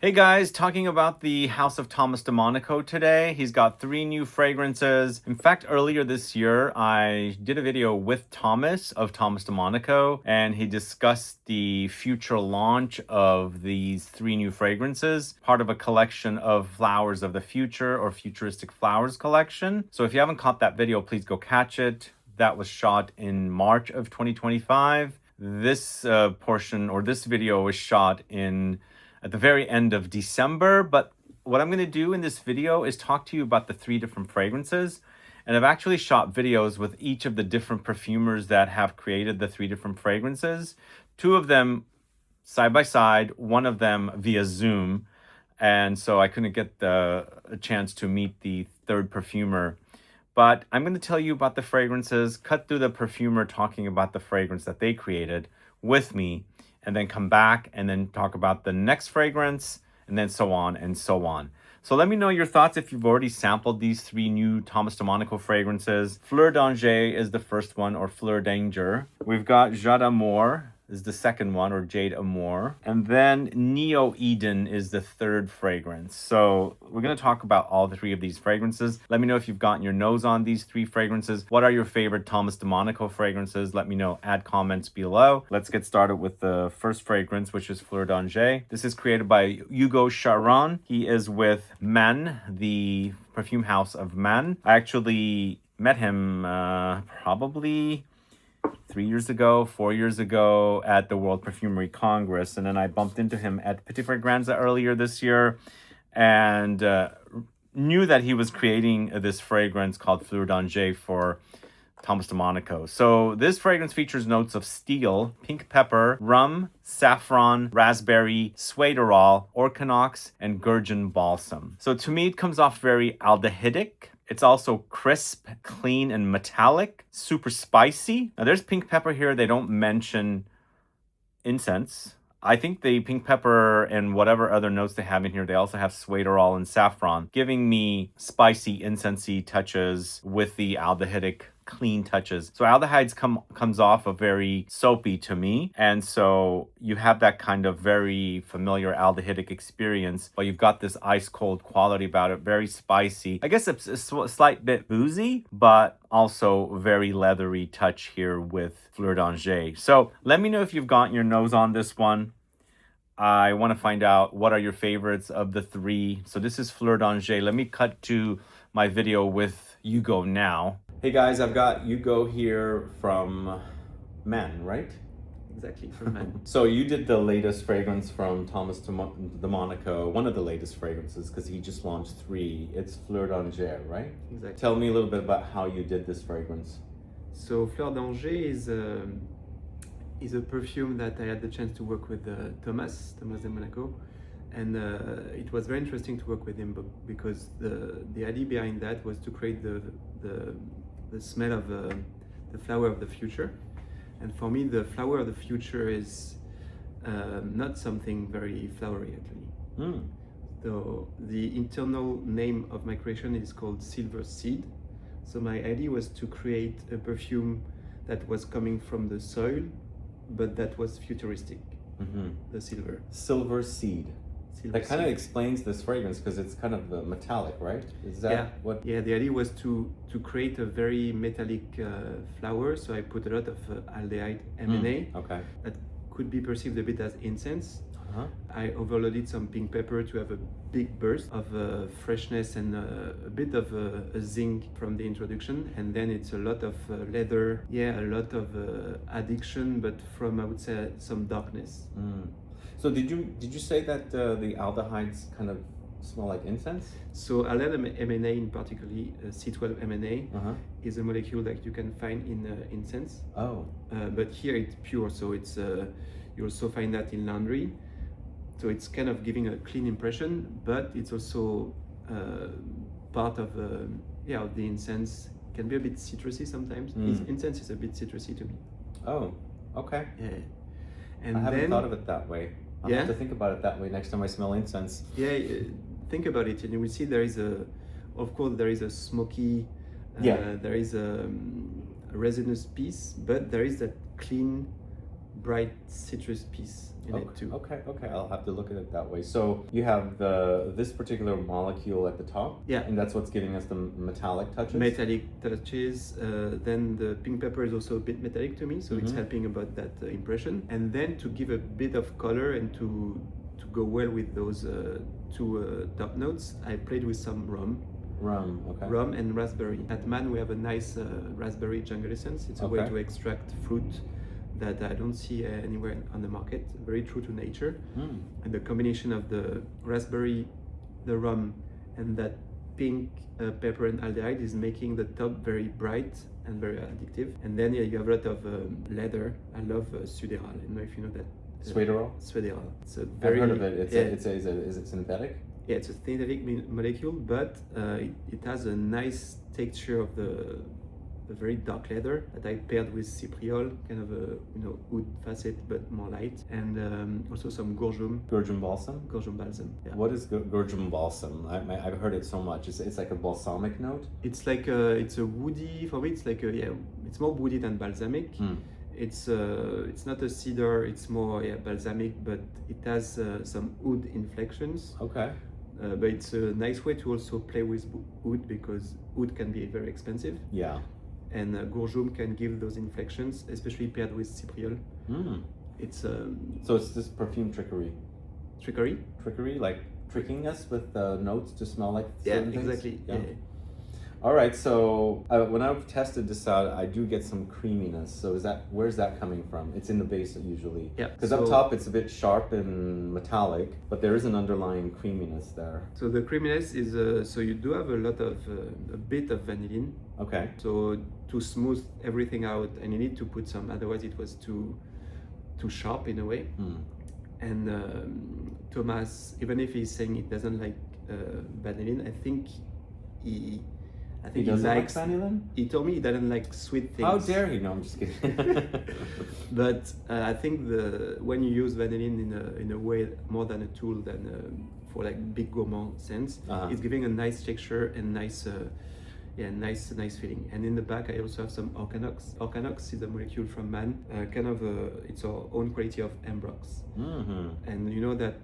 Hey guys, talking about the House of Thomas de Monaco today. He's got 3 new fragrances. In fact, earlier this year, I did a video with Thomas of Thomas de Monaco, and he discussed the future launch of these 3 new fragrances, part of a collection of Flowers of the Future or Futuristic Flowers collection. So if you haven't caught that video, please go catch it. That was shot in March of 2025. This portion or this video was shot at the very end of December. But what I'm going to do in this video is talk to you about the 3 different fragrances. And I've actually shot videos with each of the different perfumers that have created the 3 different fragrances. 2 of them side by side, one of them via Zoom. And so I couldn't get a chance to meet the third perfumer. But I'm going to tell you about the fragrances, cut through the perfumer talking about the fragrance that they created with me, and then come back and then talk about the next fragrance, and then so on and so on. So let me know your thoughts if you've already sampled these 3 new Thomas de Monaco fragrances. Fleur Danger is the first one, or Fleur Danger. We've got Jade Amour is the second one, or Jade Amour. And then Neo Eden is the third fragrance. So we're going to talk about all 3 of these fragrances. Let me know if you've gotten your nose on these 3 fragrances. What are your favorite Thomas de Monaco fragrances? Let me know. Add comments below. Let's get started with the first fragrance, which is Fleur Danger. This is created by Ugo Charron. He is with Man, the perfume house of Man. I actually met him probably 3 years ago, 4 years ago at the World Perfumery Congress. And then I bumped into him at Petit Fragranza earlier this year and knew that he was creating this fragrance called Fleur Danger for Thomas de Monaco. So this fragrance features notes of steel, pink pepper, rum, saffron, raspberry, suederol, orchinox, and gurgeon balsam. So to me, it comes off very aldehydic. It's also crisp, clean, and metallic, super spicy. Now there's pink pepper here. They don't mention incense. I think the pink pepper and whatever other notes they have in here, they also have suederol and saffron, giving me spicy, incensey touches with the aldehydic clean touches. So aldehydes comes off a very soapy to me. And so you have that kind of very familiar aldehydic experience, but you've got this ice cold quality about it, very spicy. I guess it's a slight bit boozy, but also very leathery touch here with Fleur Danger. So let me know if you've gotten your nose on this one. I want to find out what are your favorites of the 3. So this is Fleur Danger. Let me cut to my video with Ugo now. Hey guys, I've got Ugo here from Men, right? Exactly, from Men. So you did the latest fragrance from Thomas de Monaco, one of the latest fragrances, because he just launched 3. It's Fleur Danger, right? Exactly. Tell me a little bit about how you did this fragrance. So Fleur Danger is a perfume that I had the chance to work with Thomas de Monaco. And it was very interesting to work with him because the idea behind that was to create the smell of the flower of the future. And for me, the flower of the future is not something very flowery, actually. So the internal name of my creation is called Silver Seed. So my idea was to create a perfume that was coming from the soil, but that was futuristic, the silver. Silver Seed. That kind of explains this fragrance because it's kind of metallic, right? Is that what? Yeah, the idea was to create a very metallic flower. So I put a lot of aldehyde MNA that could be perceived a bit as incense. I overloaded some pink pepper to have a big burst of freshness and a bit of a zing from the introduction. And then it's a lot of leather, a lot of addiction, but from, I would say, some darkness. So did you say that the aldehydes kind of smell like incense? So aldehyde MNA, in particular C12 MNA, is a molecule that you can find in incense. But here it's pure, so it's you also find that in laundry. So it's kind of giving a clean impression, but it's also part of the incense. Can be a bit citrusy sometimes. Incense is a bit citrusy to me. Oh, okay. Yeah. And I haven't thought of it that way. I'll have to think about it that way next time I smell incense. Yeah, think about it, and you will see there is of course, there is a smoky, there is a resinous piece, but there is that clean bright citrus piece in it too. Okay, I'll have to look at it that way. So you have this particular molecule at the top, Yeah, and that's what's giving us the metallic touches. metallic touches. Then the pink pepper is also a bit metallic to me, so it's Mhm. helping about that impression. And then to give a bit of color and to go well with those two top notes, I played with some rum. Okay. Rum and raspberry. At Man, we have a nice raspberry jungle essence. It's a way Okay. to extract fruit that I don't see anywhere on the market. Very true to nature. Mm. And the combination of the raspberry, the rum, and that pink pepper and aldehyde is making the top very bright and very addictive. And then yeah, you have a lot of leather. I love Suderal. I don't know if you know that. Suederal? Suderal. It's a I've very. heard of it. Yeah, Is it synthetic? yeah, it's a synthetic molecule, but it has a nice texture of the very dark leather that I paired with cypriol, kind of a wood facet but more light, and also some gorgeum. Gurjum balsam? Gorgeum balsam. Yeah. What is gurjum balsam? I've heard it so much. It's like a balsamic note? It's like it's a woody, for me it's like it's more woody than balsamic. Mm. It's not a cedar, it's more balsamic, but it has some wood inflections. Okay. But it's a nice way to also play with wood because wood can be very expensive. Yeah. And gorgeum can give those inflections, especially paired with cypriol. Mm. It's So it's this perfume trickery. trickery. Trickery, like tricking us with notes to smell like Yeah, certain things? exactly. Yeah. All right, so when I've tested this out, I do get some creaminess. So where's that coming from? It's in the base usually. Yeah. Because up top it's a bit sharp and metallic, but there is an underlying creaminess there. So the creaminess is so you do have a lot of a bit of vanillin. Okay. So to smooth everything out, and you need to put some. Otherwise, it was too sharp in a way. Mm. And Thomas, even if he's saying he doesn't like vanillin, I think he doesn't likes like vanillin? He told me he doesn't like sweet things. How dare he? No, I'm just kidding. But I think when you use vanillin in a way more than a tool than for like big gourmand sense, it's giving a nice texture and nice feeling. And in the back, I also have some organox. Organox is a molecule from Man, it's our own quality of ambrox. Mm-hmm. And you know that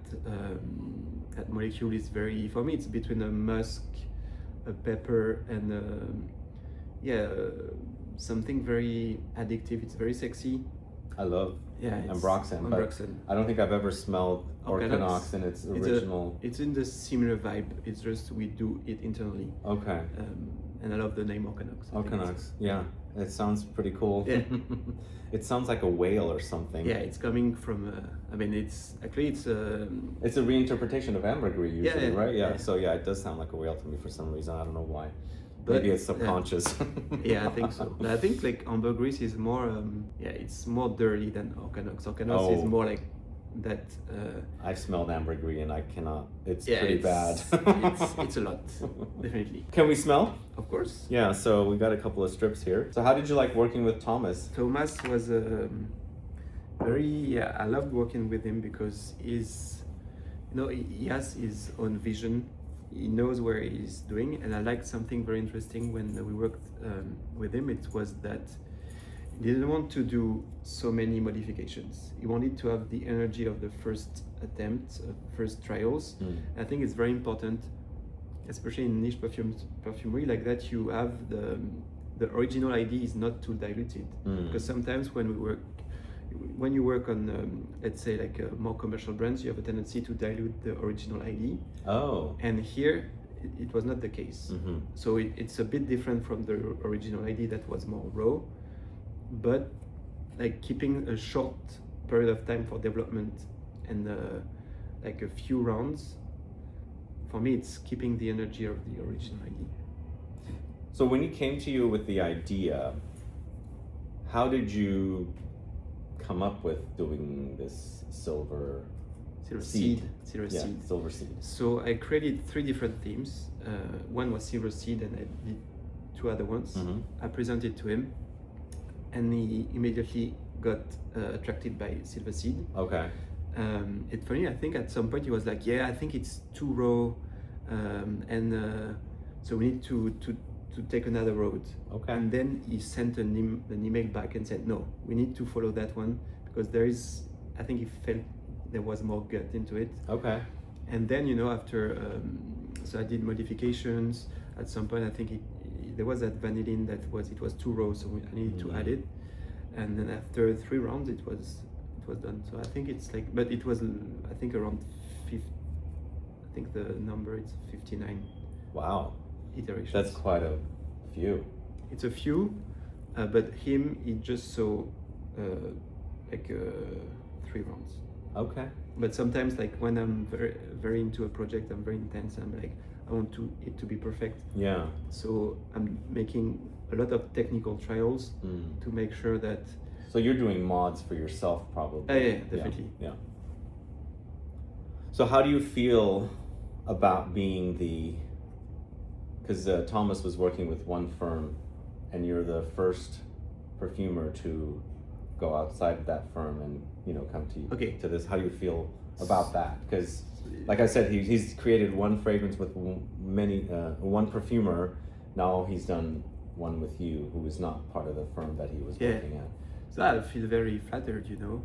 that molecule is very, for me, it's between a musk, a pepper, and something very addictive. It's very sexy. I love ambroxan, but I don't think I've ever smelled organox in its original. It's in the similar vibe. It's just we do it internally. Okay. And I love the name organox. Organox, yeah. It sounds pretty cool. Yeah. It sounds like a whale or something. Yeah, it's coming from. It's a reinterpretation of ambergris usually, right? Yeah. Yeah. So yeah, it does sound like a whale to me for some reason. I don't know why. But, maybe it's subconscious. Yeah, I think so. But I think like ambergris is more. It's more dirty than organox. Organox is more like that. I've smelled ambergris and I cannot. It's pretty bad. It's a lot, definitely. Can we smell? Of course. Yeah. So we got a couple of strips here. So how did you like working with Thomas? Thomas was I loved working with him because he has his own vision. He knows where he's doing, and I liked something very interesting when we worked with him. It was that he didn't want to do so many modifications. He wanted to have the energy of the first attempt, first trials. I think it's very important, especially in niche perfumery like that. You have the original idea is not too diluted, because sometimes when you work on let's say like more commercial brands, you have a tendency to dilute the original idea. Oh. And here it was not the case. Mm-hmm. So it's a bit different from the original idea that was more raw, but like keeping a short period of time for development and like a few rounds. For me, it's keeping the energy of the original idea. So when he came to you with the idea, how did you come up with doing this silver seed? Silver seed. Silver seed. So I created 3 different themes. One was silver seed, and I did 2 other ones. Mm-hmm. I presented to him, and he immediately got attracted by silver seed. Okay. It's funny. I think at some point he was like, "Yeah, I think it's too raw, and so we need to take another road." Okay. And then he sent an email back and said, "No, we need to follow that one because I think he felt there was more gut into it. Okay. And then, you know, after, so I did modifications. At some point, I think there was that vanillin it was too raw, so I needed to add it. And then after 3 rounds, it was done. So I think it's like, but it was, I think around 50, I think the number is 59. Wow. Iterations. That's quite a few. It's a few, but he just saw like 3 rounds. Okay. But sometimes, like when I'm very, very into a project, I'm very intense. I'm like, I want it to be perfect. Yeah. So I'm making a lot of technical trials to make sure that. So you're doing mods for yourself, probably. Yeah, definitely. Yeah. So how do you feel about being because Thomas was working with one firm, and you're the first perfumer to go outside of that firm and, you know, come to this. How do you feel about that? Because, like I said, he's created one fragrance with one perfumer. Now he's done one with you, who is not part of the firm that he was working at. So I feel very flattered, you know.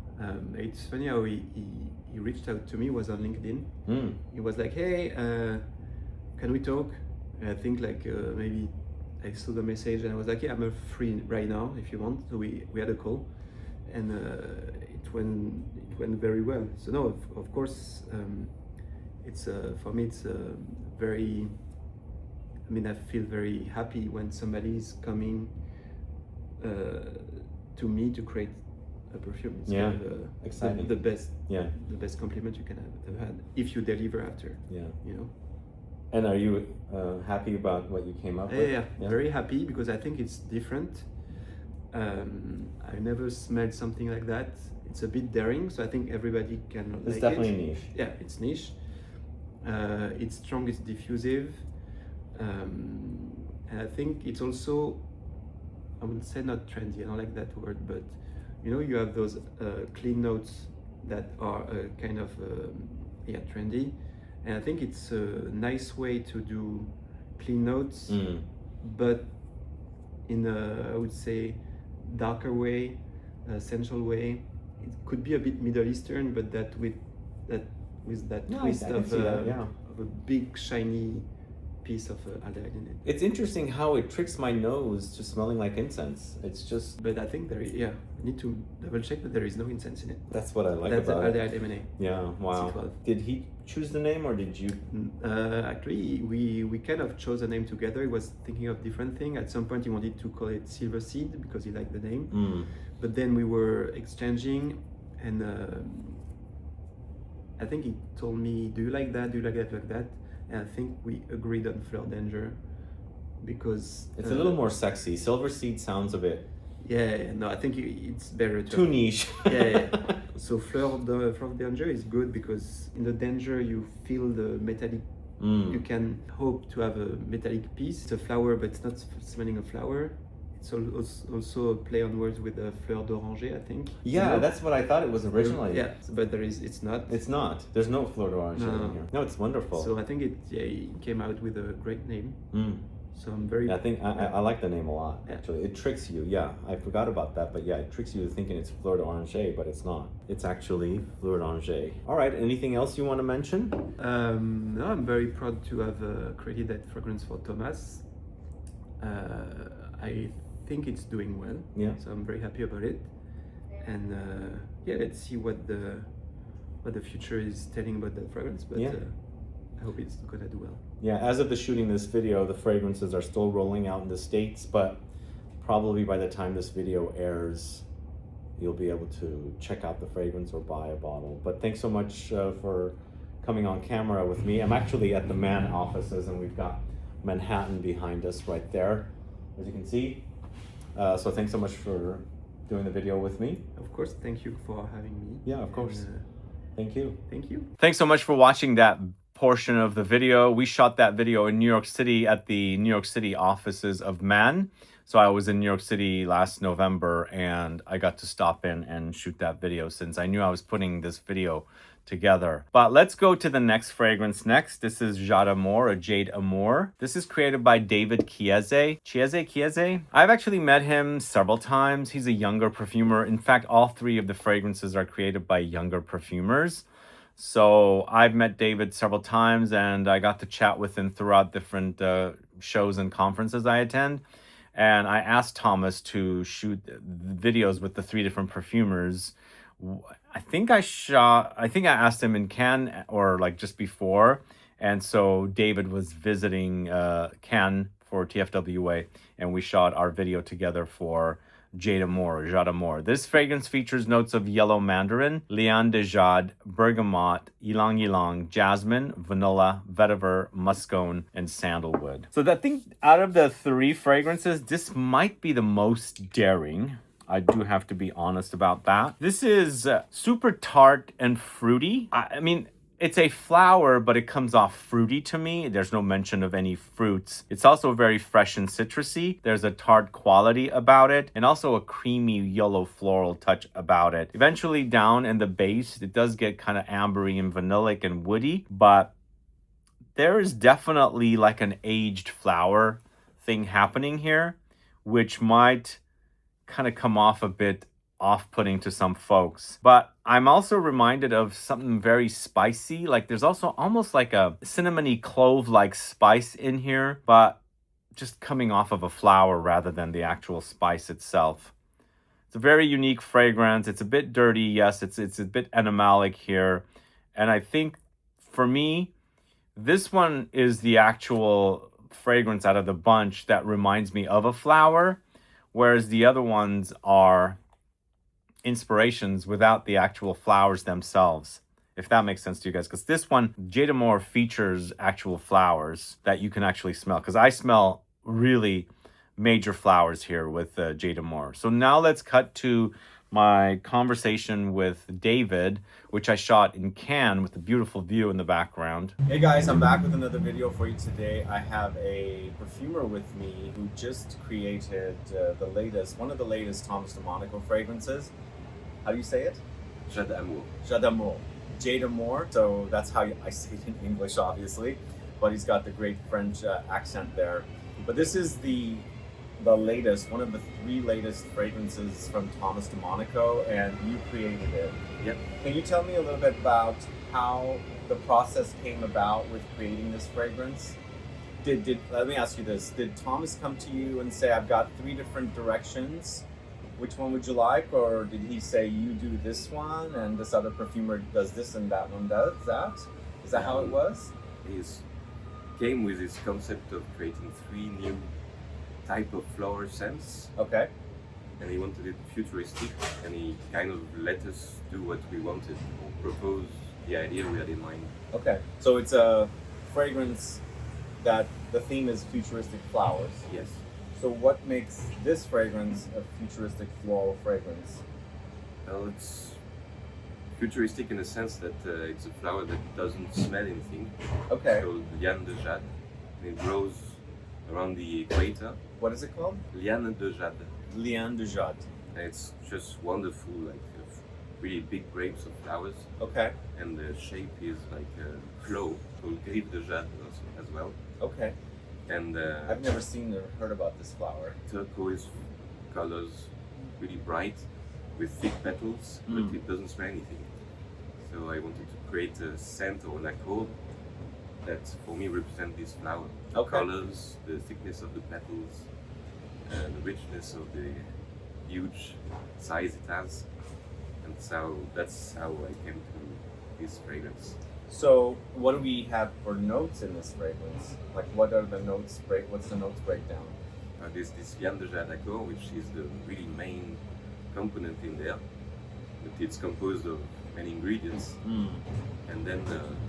It's funny how he reached out to me, was on LinkedIn. He was like, hey, can we talk? And I think like maybe I saw the message and I was like, yeah, I'm free right now if you want. So we had a call, and it went very well. So no, of course, it's for me it's very. I mean, I feel very happy when somebody is coming to me to create a perfume. It's kind of exciting. The best compliment you can have had if you deliver after. Yeah. You know. And are you happy about what you came up with? Yeah, very happy because I think it's different. I never smelled something like that. It's a bit daring, so I think everybody can like it. It's definitely niche. Yeah, it's niche. It's strong, it's diffusive. And I think it's also, I would say not trendy, I don't like that word, but you know, you have those clean notes that are kind of trendy. And I think it's a nice way to do clean notes, but in a, I would say, darker way, sensual way. It could be a bit Middle Eastern, but with that twist of a big shiny piece of aldehyde in it. It's interesting how it tricks my nose to smelling like incense. It's just. But I think there is, I need to double check that there is no incense in it. That's what I like about it. That's aldehyde M&A. Yeah, wow. Did he choose the name or did you? Actually, we kind of chose a name together. He was thinking of different thing. At some point, he wanted to call it Silver Seed because he liked the name. But then we were exchanging, and I think he told me, "Do you like that? Do you like that? Like that?" And I think we agreed on Fleur Danger because it's a little more sexy. Silver Seed sounds a bit. Yeah, no, I think it's better. Too niche. Yeah. So Fleur Danger is good because in the Danger you feel the metallic. You can hope to have a metallic piece. It's a flower, but it's not smelling a flower. It's also a play on words with a Fleur d'Oranger, I think. Yeah, that's what I thought it was originally. Yeah, but it's not. It's not. There's no Fleur d'Oranger in here. No, it's wonderful. So I think it came out with a great name. So I'm very. I think I like the name a lot. Actually, it tricks you. Yeah, I forgot about that, but yeah, it tricks you to thinking it's Fleur d'Oranger, but it's not. It's actually Fleur d'Oranger. All right. Anything else you want to mention? No, I'm very proud to have created that fragrance for Thomas. I think it's doing well. Yeah. So I'm very happy about it, and let's see what the future is telling about that fragrance. But I hope it's gonna do well. Yeah. As of the shooting this video, the fragrances are still rolling out in the States, but probably by the time this video airs, you'll be able to check out the fragrance or buy a bottle. But thanks so much for coming on camera with me. I'm actually at the Man offices, and we've got Manhattan behind us right there, as you can see. So thanks so much for doing the video with me. Of course, thank you for having me. Yeah, of course. Thank you. Thank you. Thanks so much for watching that portion of the video. We shot that video in New York City at the New York City offices of Man. So I was in New York City last November, and I got to stop in and shoot that video since I knew I was putting this video together. But let's go to the next fragrance next. This is Jade Amour, or Jade Amour. This is created by David Chieze. Chieze? I've actually met him several times. He's a younger perfumer. In fact, all three of the fragrances are created by younger perfumers. So I've met David several times, and I got to chat with him throughout different shows and conferences I attend. And I asked Thomas to shoot videos with the three different perfumers. I think I asked him in Cannes or like just before. And so David was visiting Cannes for TFWA, and we shot our video together for Jade Amour. This fragrance features notes of yellow mandarin, liane de jade, bergamot, ylang ylang, jasmine, vanilla, vetiver, muscone, and sandalwood. So I think out of the three fragrances, this might be the most daring. I do have to be honest about that. This is super tart and fruity. I mean, it's a flower, but it comes off fruity to me. There's no mention of any fruits. It's also very fresh and citrusy. There's a tart quality about it, and also a creamy yellow floral touch about it. Eventually down in the base, it does get kind of ambery and vanillic and woody, but there is definitely like an aged flower thing happening here, which might kind of come off a bit off-putting to some folks. But I'm also reminded of something very spicy. Like there's also almost like a cinnamony clove-like spice in here, but just coming off of a flower rather than the actual spice itself. It's a very unique fragrance. It's a bit dirty, yes. It's a bit animalic here. And I think for me, this one is the actual fragrance out of the bunch that reminds me of a flower, whereas the other ones are inspirations without the actual flowers themselves, if that makes sense to you guys. Because this one, Jade Amour, features actual flowers that you can actually smell, because I smell really major flowers here with Jade Amour. So now let's cut to my conversation with David, which I shot in Cannes with a beautiful view in the background. Hey guys, I'm back with another video for you today. I have a perfumer with me who just created one of the latest Thomas de Monaco fragrances. How do you say it? Jade Amour. Jade Amour. Jade Amour. So that's how I say it in English, obviously. But he's got the great French accent there. But this is the latest, one of the three latest fragrances from Thomas de Monaco, and you created it. Yep. Can you tell me a little bit about how the process came about with creating this fragrance? Let me ask you this. Did Thomas come to you and say, I've got three different directions, which one would you like? Or did he say, you do this one and this other perfumer does this and that one does that? Is that how it was? He came with this concept of creating three new type of flower scents. Okay. And he wanted it futuristic, and he kind of let us do what we wanted, or propose the idea we had in mind. Okay. So it's a fragrance that the theme is futuristic flowers. Yes. So what makes this fragrance a futuristic floral fragrance? Well, it's futuristic in the sense that it's a flower that doesn't smell anything. Okay. It's called liane de jade, and it grows around the equator. What is it called? Liane de jade. Liane de jade. And it's just wonderful, like really big grapes of flowers. Okay. And the shape is like a flow called griffe de jade also, as well. Okay. And I've never seen or heard about this flower. turquoise colors, really bright, with thick petals, but it doesn't smell anything. So I wanted to create a scent or an accord that for me represent this flower. The colors, the thickness of the petals, and the richness of the huge size it has. And so that's how I came to this fragrance. So what do we have for notes in this fragrance? Like what are the notes what's the notes breakdown? There's this liane de jade accord, which is the really main component in there. But it's composed of many ingredients. And then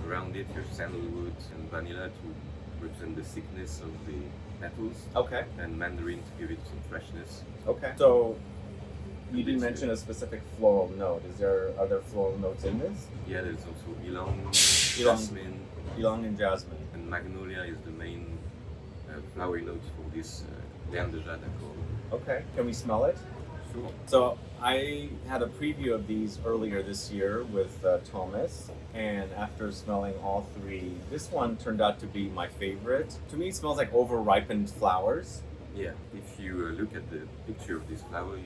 around it your sandalwood and vanilla to represent the thickness of the petals. Okay. And mandarin to give it some freshness. Okay. So you didn't mention a specific floral note. Is there other floral notes in this? Yeah, there's also ylang, jasmine. Ylang and jasmine. And magnolia is the main flowery note for this liane de jade accord. Okay. Can we smell it? Sure. So I had a preview of these earlier this year with Thomas, and after smelling all three, this one turned out to be my favorite. To me, it smells like over-ripened flowers. Yeah, if you look at the picture of this flower,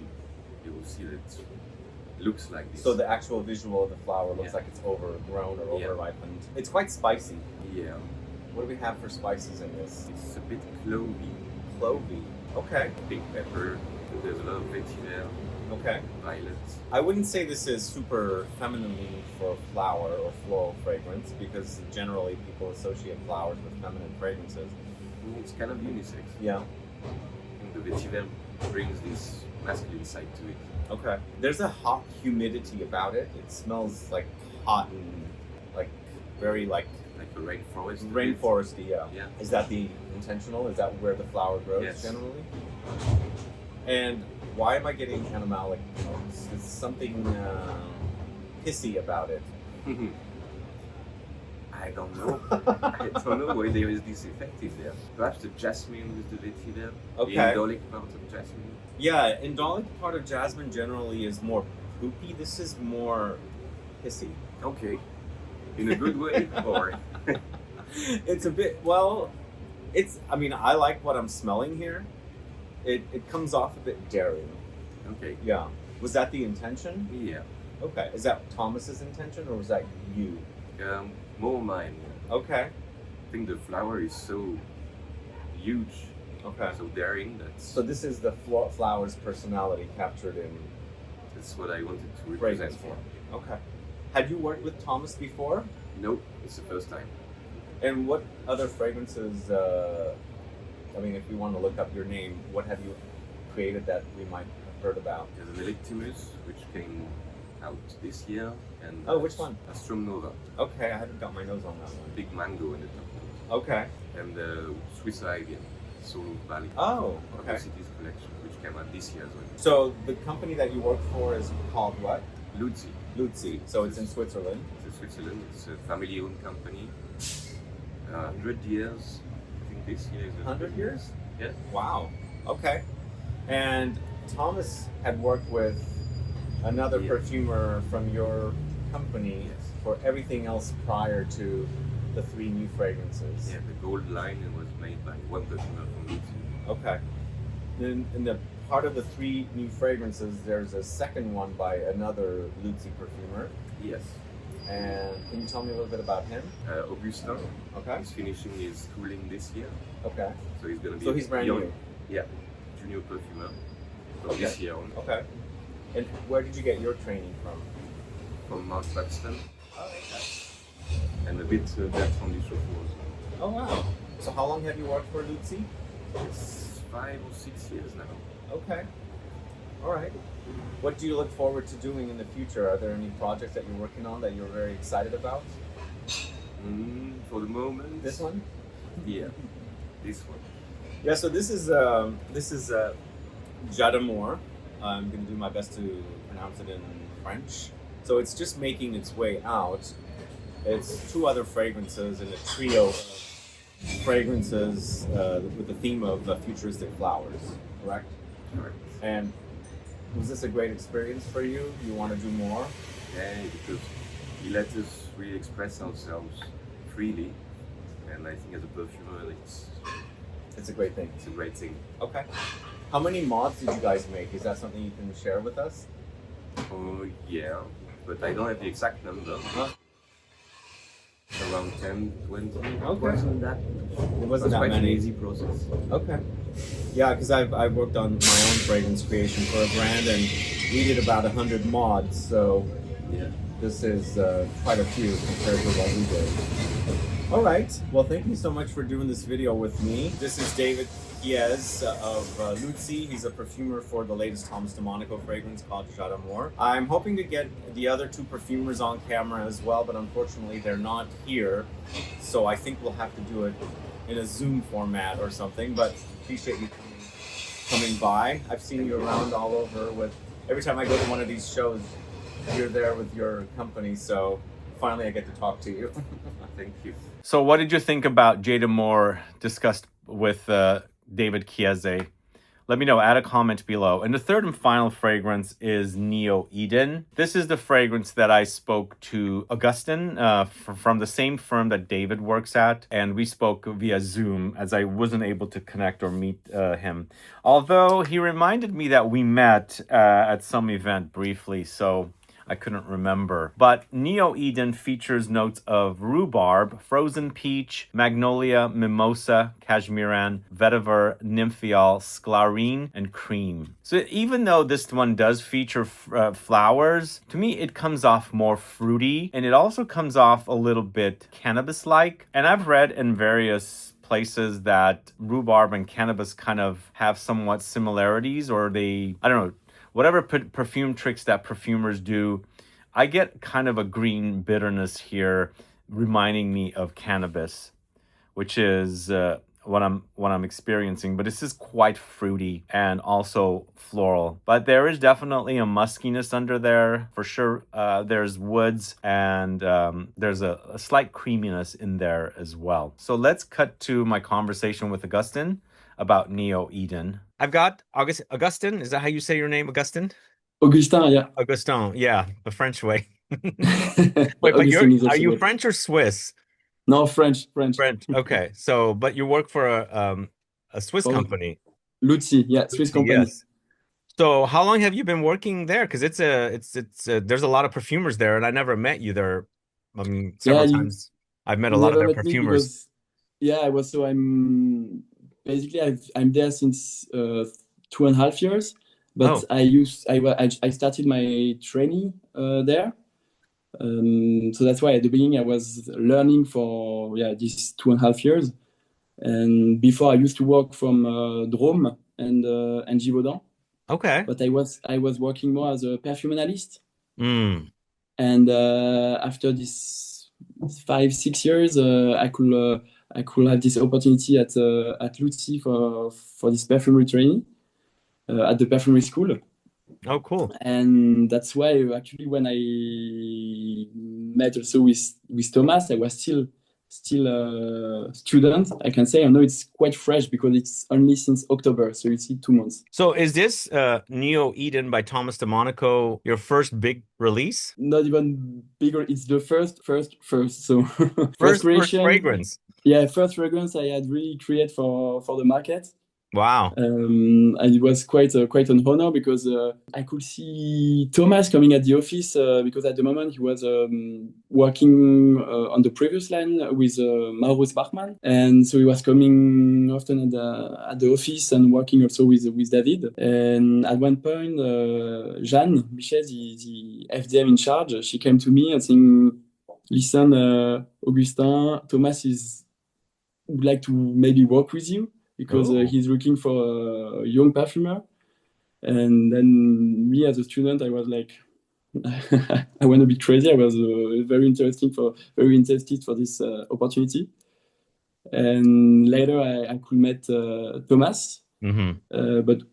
you will see that it looks like this. So the actual visual of the flower looks Yeah. like it's overgrown or Yeah. over-ripened. It's quite spicy. Yeah, What do we have for spices in this? it's a bit clovey, Clovey. Okay. big pepper. There's a lot of vetiver, Okay. violets. I wouldn't say this is super feminine for flower or floral fragrance because generally people associate flowers with feminine fragrances. It's kind of unisex. Yeah. And the vetiver brings this masculine side to it. Okay. There's a hot humidity about it. It smells like hot and like very like Like a rainforest. a bit. rainforesty. Yeah. Yeah. Is that the intentional? Is that where the flower grows Yes. generally? And why am I getting animalic notes? There's something pissy about it. I don't know. I don't know why there is this effect in there. Perhaps the jasmine with the vetiver. Okay. The indolic part of jasmine. Yeah, indolic part of jasmine generally is more poopy. This is more pissy. Okay. In a good way, or It's a bit, well, I mean, I like what I'm smelling here. It comes off a bit daring. okay. Yeah. Was that the intention? Yeah. Okay. Is that Thomas's intention or was that you? More mine. Okay. I think the flower is so huge, Okay. so daring. So this is the flower's personality captured in That's what I wanted to fragrance represent. form. Okay. Had you worked with Thomas before? Nope, it's the first time. And what other fragrances, I mean, if we want to look up your name, what have you created that we might have heard about? There's an Electimus, which came out this year, and Oh, which one? Astrum Nova, Okay, I haven't got my nose on that one. big mango in the top, Okay. and the Swiss Arabian, Soul Valley, Oh, okay. Cities collection, which came out this year as well. So the company that you work for is called what? Luzi, Lutzi. So it's in Switzerland. it's in Switzerland. It's a family-owned company. 100 years. I think this year is 100 years? Yeah. Wow. Okay. And Thomas had worked with another Yeah. perfumer from your company Yes. for everything else prior to the three new fragrances. Yeah, the gold line was made by one perfumer from Luzi. Okay. Then in the part of the three new fragrances, there's a second one by another Lutzi perfumer. Yes. And can you tell me a little bit about him? Augustin. Okay. He's finishing his schooling this year, Okay. so he's gonna be. So he's brand young, new. Yeah, junior perfumer from Okay. this year on, Okay. And where did you get your training from? from Mount Paxton, Oh, okay. and a bit back from the Chauffeurs. Oh, wow. So how long have you worked for Lutzi? It's 5 or 6 years now. Okay. All right. What do you look forward to doing in the future? Are there any projects that you're working on that you're very excited about? For the moment. This one? Yeah, this one. Yeah. So this is Jade Amour. I'm going to do my best to pronounce it in French. So it's just making its way out. It's two other fragrances in a trio of fragrances with the theme of futuristic flowers. Correct? Correct. And was this a great experience for you? You want to do more? Yeah, because he let us really express ourselves freely, and I think as a perfumer, It's a great thing. it's a great thing. Okay. How many moths did you guys make? Is that something you can share with us? Oh yeah, but I don't have the exact number. Huh? Around 10, 20. Okay. Wasn't that? It wasn't that quite an many. easy process. Okay. Yeah, because I've worked on my own fragrance creation for a brand, and we did about 100 mods. So Yeah. this is quite a few compared to what we did. All right. Well, thank you so much for doing this video with me. This is David Chieze of Lutzi. He's a perfumer for the latest Thomas de Monaco fragrance called Jade Amour. I'm hoping to get the other two perfumers on camera as well, but unfortunately they're not here. So I think we'll have to do it in a Zoom format or something, but appreciate you coming by. I've seen you around all over with, every time I go to one of these shows, you're there with your company, so finally I get to talk to you. Thank you. So what did you think about Jade Amour discussed with David Chieze? let me know, add a comment below. And the third and final fragrance is Neo Eden. This is the fragrance that I spoke to Augustin from the same firm that David works at. And we spoke via Zoom as I wasn't able to connect or meet him. Although he reminded me that we met at some event briefly, so I couldn't remember. But Neo Eden features notes of rhubarb, frozen peach, magnolia, mimosa, cashmeran, vetiver, nympheol, sclarine, and cream. So even though this one does feature flowers, to me it comes off more fruity, and it also comes off a little bit cannabis-like. And I've read in various places that rhubarb and cannabis kind of have somewhat similarities, or they, I don't know, whatever perfume tricks that perfumers do, I get kind of a green bitterness here, reminding me of cannabis, which is what I'm experiencing. But this is quite fruity and also floral. But there is definitely a muskiness under there for sure. There's woods and there's a slight creaminess in there as well. So let's cut to my conversation with Augustin about Neo Eden. I've got Augustin. Is that how you say your name, Augustin? Augustin, yeah. Augustin, yeah, the French way. But Wait, but Augustin is are also you good. French or Swiss? No, French. French. Okay, so but you work for a Swiss For company. Lucy, yeah, Swiss company. Yes. So how long have you been working there? Because it's there's a lot of perfumers there, and I never met you there. I mean, several Yeah, times I've met a you lot of never their met me perfumers. because, yeah, I'm basically I'm there since 2.5 years, but I started my training there. So that's why at the beginning I was learning for these 2.5 years, and before I used to work from Drôme and Givaudan. Okay. But I was working more as a perfume analyst. Mm. And after this 5-6 years, I could have this opportunity at Lucy for this perfumery training at the perfumery school. Oh, cool. And that's why actually when I met also with Thomas, I was still a student, I can say. I know it's quite fresh because it's only since October, so it's 2 months. So is this Neo Eden by Thomas de Monaco your first big release? Not even bigger. It's the first. So First creation. fragrance. Yeah, first fragrance I had really created for the market. Wow. And it was quite an honor because I could see Thomas coming at the office because at the moment he was working on the previous line with Maurus Bachmann, and so he was coming often at the office and working also with David. And at one point, Jeanne Michel, the FDM in charge, she came to me and saying, "Listen, Augustin, Thomas would like to maybe work with you, because he's looking for a young perfumer." And then me as a student, I was like, I went a bit crazy. I was very interested for this opportunity. And later I could meet Thomas. Mm-hmm. But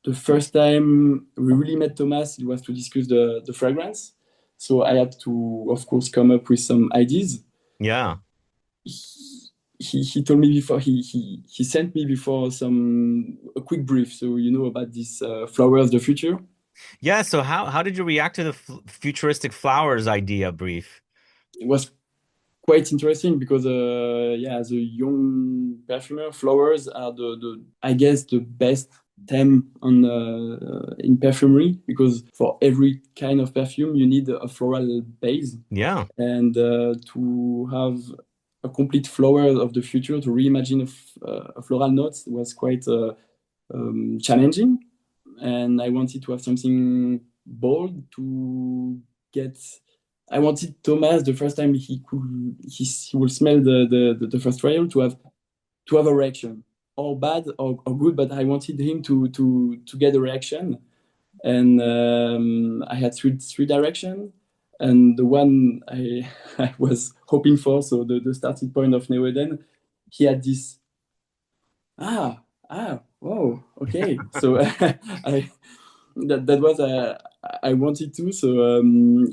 the first time we really met Thomas, it was to discuss the fragrance. So I had to, of course, come up with some ideas. Yeah. He told me before, he sent me before a quick brief, so about this Flowers the Future. Yeah, so how did you react to the Futuristic Flowers idea brief? It was quite interesting because as a young perfumer, flowers are the I guess the best theme in perfumery, because for every kind of perfume you need a floral base. Yeah. And to have a complete flower of the future, to reimagine a floral notes, was quite challenging. And I wanted to have something bold to get. I wanted Thomas, the first time he will smell the first trial, to have a reaction, or bad or good, but I wanted him to get a reaction. And I had three directions. And the one I was hoping for, so the starting point of Neo Eden, he had this, whoa, okay. So that was I wanted to. So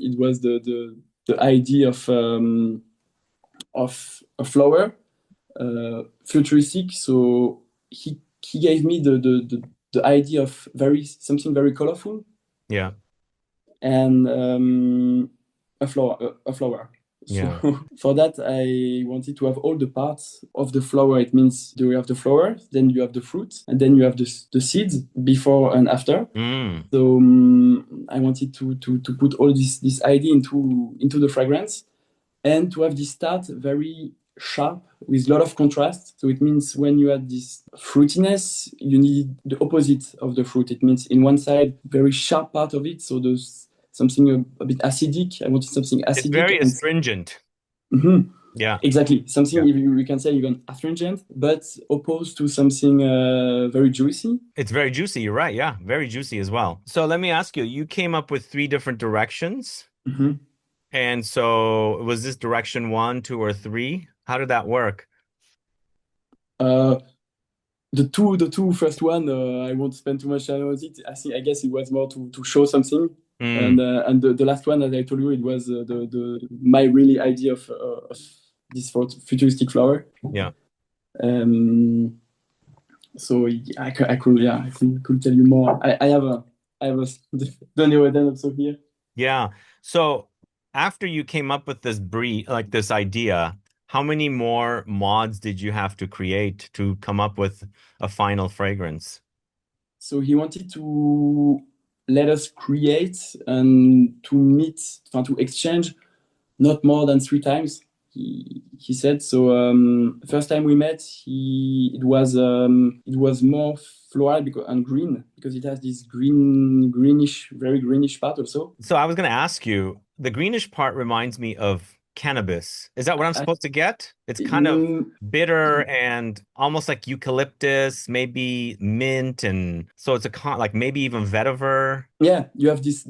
it was the idea of a flower, futuristic. So he gave me the idea of something very colorful. Yeah. And a flower. Yeah. So for that, I wanted to have all the parts of the flower. It means you have the flower, then you have the fruit, and then you have the seeds before and after. So I wanted to put all this idea into the fragrance, and to have this start very sharp with a lot of contrast. So it means when you add this fruitiness, you need the opposite of the fruit. It means in one side, very sharp part of it. So there's something a bit acidic. I wanted something acidic. It's very astringent. Mm-hmm. Yeah. Exactly. Something we can say even astringent, but opposed to something very juicy. It's very juicy. You're right. Yeah. Very juicy as well. So let me ask you, you came up with 3 different directions. Mm-hmm. And so was this direction 1, 2, or 3? How did that work? The two first one, I won't spend too much time on it. I guess it was more to show something. And the last one, as I told you, it was my really idea of this futuristic flower. Yeah. So I could tell you more. I have a the Neoden also here. Yeah. So after you came up with this this idea, how many more mods did you have to create to come up with a final fragrance? So he wanted to let us create and to exchange not more than 3 times. He said so. First time we met, it was more floral and green, because it has this very greenish part also. So I was going to ask you, the greenish part reminds me of cannabis. Is that what I'm supposed to get? It's kind of bitter and almost like eucalyptus, maybe mint, and so it's like maybe even vetiver. Yeah, you have this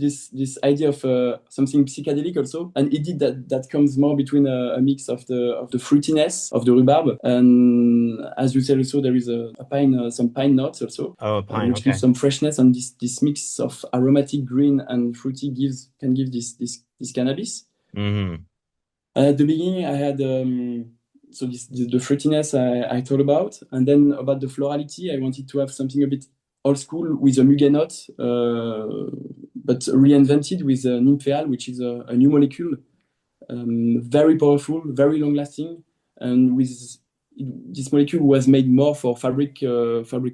idea of something psychedelic also, and it that comes more between a mix of the fruitiness of the rhubarb, and as you said also, there is some pine notes also. Oh, pine, which gives some freshness, and this mix of aromatic green and fruity can give this cannabis. Mm-hmm. At the beginning, I had so the fruitiness I thought about, and then about the florality, I wanted to have something a bit old school with a muguet note, but reinvented with a nymphéal, which is a new molecule, very powerful, very long lasting, and with this molecule was made more for fabric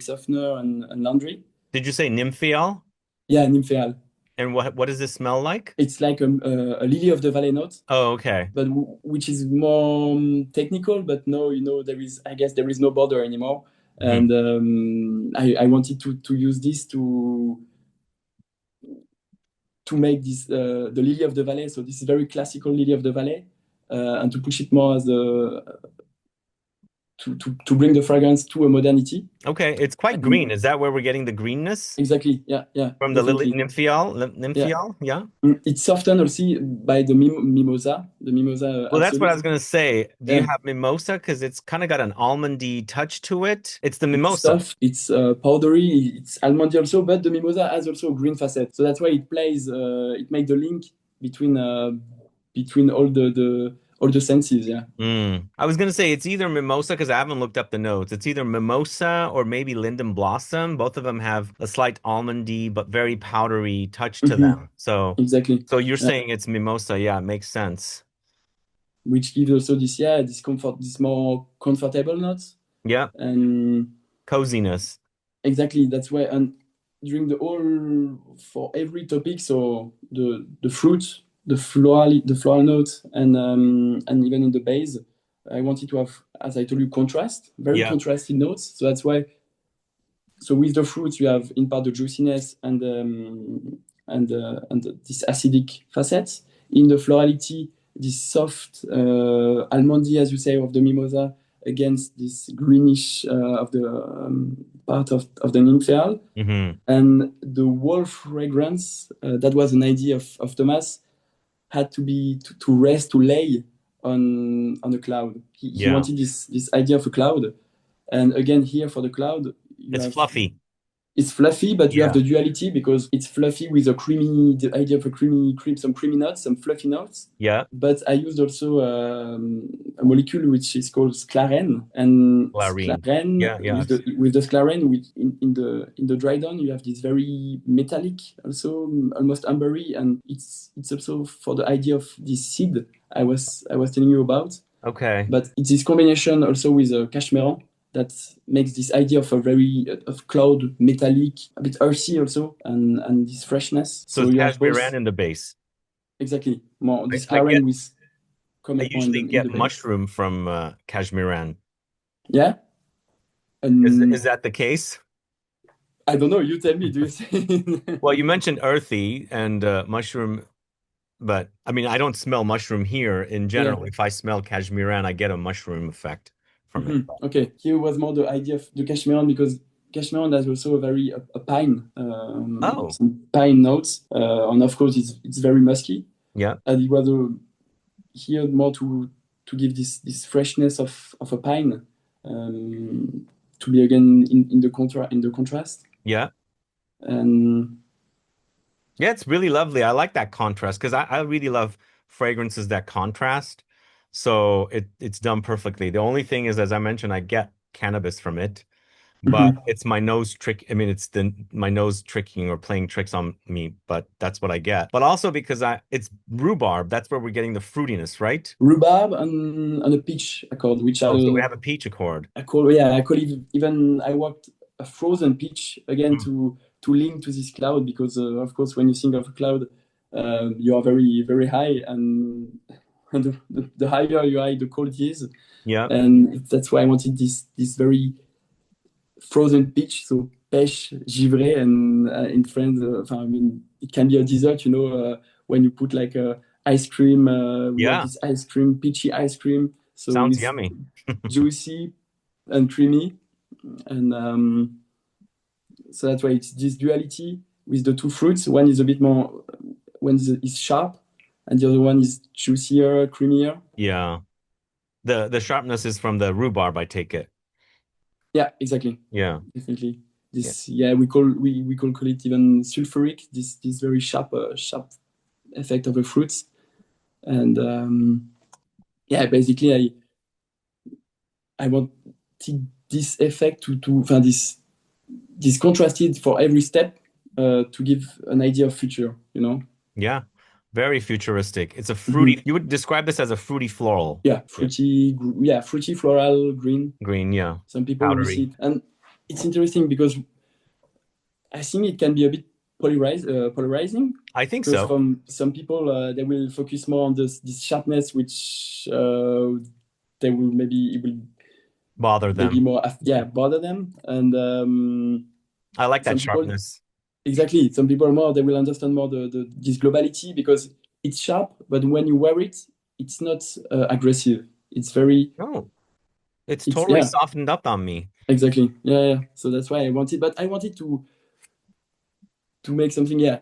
softener and laundry. Did you say nymphéal? Yeah, nymphéal. And what does this smell like? It's like a lily of the valley note. Oh, okay. But which is more technical, but no, I guess there is no border anymore. Mm-hmm. And I wanted to use this to make this the lily of the valley. So this is very classical lily of the valley, and to push it more as to bring the fragrance to a modernity. Okay, it's quite green. Is that where we're getting the greenness? Exactly. Yeah. From definitely. The nymphéal. Yeah. It's softened also by the mimosa. The mimosa. Well, that's what I was gonna say. Do you have mimosa? Because it's kind of got an almondy touch to it. It's the mimosa. It's soft. It's powdery. It's almondy also, but the mimosa has also a green facet. So that's why it plays. It makes the link between all the senses. Yeah. I was gonna say it's either mimosa, because I haven't looked up the notes. It's either mimosa or maybe linden blossom. Both of them have a slight almondy but very powdery touch to them. So exactly. So you're saying it's mimosa? Yeah, it makes sense. Which gives also this comfort, this more comfortable notes. Yeah. And coziness. Exactly. That's why. And during for every topic, so the fruit, the floral notes, and even in the base, I wanted to have, as I told you, very contrasted notes. So that's why. So with the fruits, you have in part the juiciness and this acidic facets. In the florality, this soft almondy, as you say, of the mimosa against this greenish of the part of the nymphéal. Mm-hmm. And the whole fragrance, that was an idea of Thomas, had to be to rest, to lay on a cloud. He wanted this idea of a cloud. And again, here for the cloud, it's fluffy. It's fluffy, but you have Yeah. the duality because it's fluffy with a creamy, the idea of a creamy cream, some creamy notes, some fluffy notes. Yeah. But I used also a molecule which is called sclaren, and Clarine. sclaren Yeah, yeah. with the sclaren in the dry down you have this very metallic, also almost ambery, and it's also for the idea of this seed I was telling you about. Okay. But it's this combination also with a cashmere that makes this idea of a very of cloud, metallic, a bit earthy also, and this freshness. So So it's you have both cashmere in the base. exactly more this I get claren with I come more usually in get the base. mushroom from cashmere. Yeah, Is and that the case? I don't know. You tell me. Do you think? Well, you mentioned earthy and mushroom, but I mean, I don't smell mushroom here in Yeah. general. If I smell cashmere, I get a mushroom effect from it. Okay. Here was more the idea of the cashmere because cashmere has also a very a pine, Oh, some pine notes, and of course it's very musky. yeah, And it was here more to give this freshness of a pine, to be again in the contrast. yeah. And Yeah, it's really lovely. I like that contrast because I really love fragrances that contrast. So it's done perfectly. The only thing is, as I mentioned, I get cannabis from it, but Mhm. it's my nose trick. I mean, it's my nose tricking or playing tricks on me, but that's what I get. But also because it's rhubarb. That's where we're getting the fruitiness, right? Rhubarb and a peach accord, which Oh, so we have a peach accord. I call it even I worked a frozen peach again Mm. to link to this cloud because of course when you think of a cloud, you are very very high and the higher you are, the cold it is, Yeah, and that's why I wanted this very frozen peach, so pêche givré, and in France, I mean, it can be a dessert, when you put like ice cream. We have yeah. this ice cream, peachy ice cream, so Sounds it's yummy. juicy and creamy, and so that's why it's this duality with the two fruits. One is a bit more, one is sharp, and the other one is juicier, creamier. Yeah. The sharpness is from the rhubarb, I take it. Yeah, exactly. Yeah. Definitely. Yeah. This, yeah, we call it even sulfuric. This very sharp effect of the fruits, and yeah, basically, I wanted this effect find this contrasted for every step, to give an idea of future. Yeah. Very futuristic. It's a fruity, Mhm. you would describe this as a fruity floral. Yeah, Yeah. fruity floral green. Green, yeah. Some people will see Powdery. it, and it's interesting because I think it can be a bit polarizing I think because so. from some people they will focus more on this sharpness, which they will maybe it will Bother maybe them. more bother them, and I like that some people sharpness. exactly some people more they will understand more this globality because it's sharp, but when you wear it, it's not aggressive. It's very Oh, it's it's totally yeah softened up on me. exactly yeah. So that's why I wanted to make something a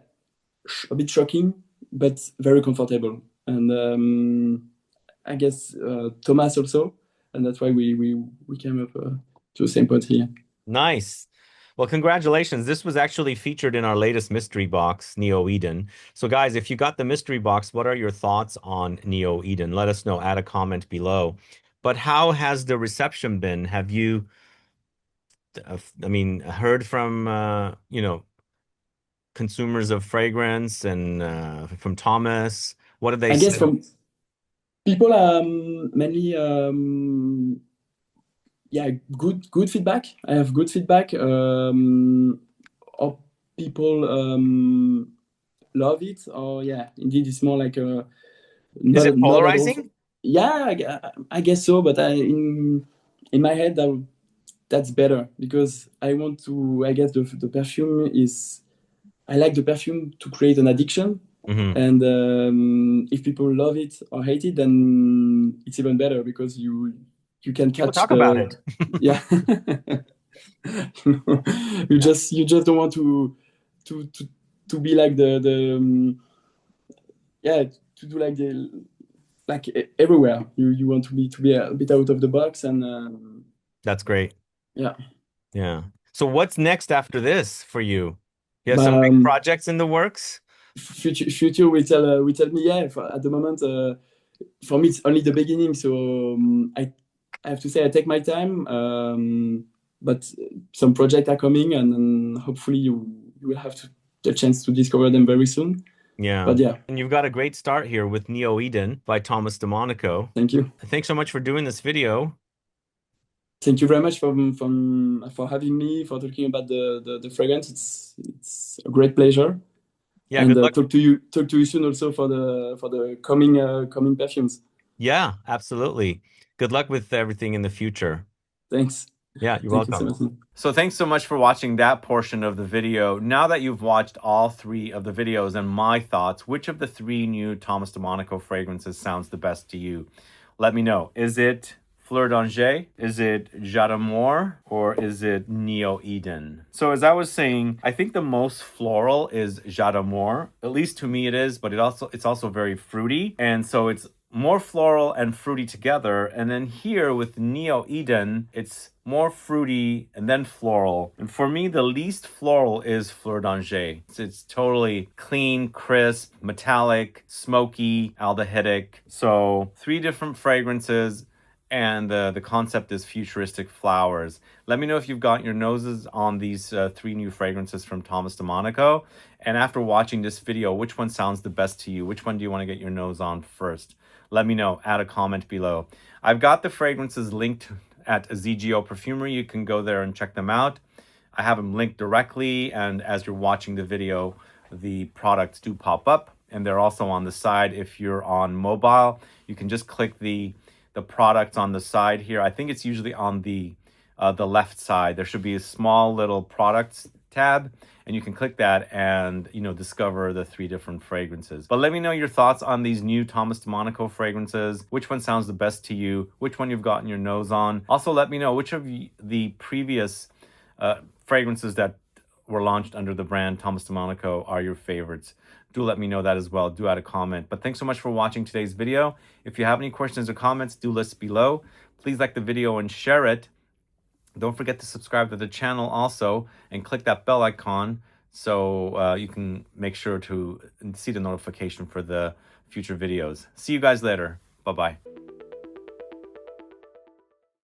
bit shocking, but very comfortable. And I guess Thomas also, and that's why we came up to the same point here. Nice. Well, congratulations. This was actually featured in our latest mystery box, Neo Eden. So, guys, if you got the mystery box, what are your thoughts on Neo Eden? Let us know. Add a comment below. But how has the reception been? Have you, I mean, heard from, consumers of fragrance and from Thomas? What did they I guess say? from people mainly good feedback. I have good feedback. Or people love it, or indeed it's more like a Is it not at all. polarizing? Yeah, I guess so, but in my head that's better because I want to. I guess the perfume is. I like the perfume to create an addiction, Hmm. and if people love it or hate it, then it's even better because you can People catch talk about the it. yeah. You just don't want to to to be like the to do like the like everywhere. You want to be a bit out of the box and That's great. yeah. Yeah. So what's next after this for you? You have some big projects in the works? Future will tell me, yeah, at the moment, for me, it's only the beginning. So I have to say I take my time, but some projects are coming, and hopefully you will have the chance to discover them very soon. Yeah. But yeah. And you've got a great start here with Neo Eden by Thomas DeMonaco. Thank you. Thanks so much for doing this video. Thank you very much for having me, for talking about the fragrance. It's a great pleasure. Yeah, and good luck. Talk to you soon also for the coming perfumes. Yeah, absolutely. Good luck with everything in the future. Thanks. Yeah, you're welcome. Thank you so much. So thanks so much for watching that portion of the video. Now that you've watched all 3 of the videos and my thoughts, which of the 3 new Thomas DeMonaco fragrances sounds the best to you? Let me know. Is it Fleur Danger? Is it Jade Amour? Or is it Neo Eden? So as I was saying, I think the most floral is Jade Amour. At least to me it is, but it's also very fruity. And so it's more floral and fruity together. And then here with Neo Eden, it's more fruity and then floral. And for me, the least floral is Fleur Danger. It's totally clean, crisp, metallic, smoky, aldehydic. So 3 different fragrances. And the concept is Futuristic Flowers. Let me know if you've got your noses on these 3 new fragrances from Thomas DeMonaco. And after watching this video, which one sounds the best to you? Which one do you want to get your nose on first? Let me know. Add a comment below. I've got the fragrances linked at ZGO Perfumery. You can go there and check them out. I have them linked directly. And as you're watching the video, the products do pop up. And they're also on the side. If you're on mobile, you can just click the products on the side here. I think it's usually on the left side. There should be a small little products tab, and you can click that and discover the 3 different fragrances. But let me know your thoughts on these new Thomas DeMonaco fragrances. Which one sounds the best to you? Which one you've gotten your nose on? Also, let me know which of the previous fragrances that were launched under the brand Thomas DeMonaco are your favorites. Do let me know that as well. Do add a comment. But thanks so much for watching today's video. If you have any questions or comments, do list below. Please like the video and share it. Don't forget to subscribe to the channel also and click that bell icon so you can make sure to see the notification for the future videos. See you guys later. Bye-bye.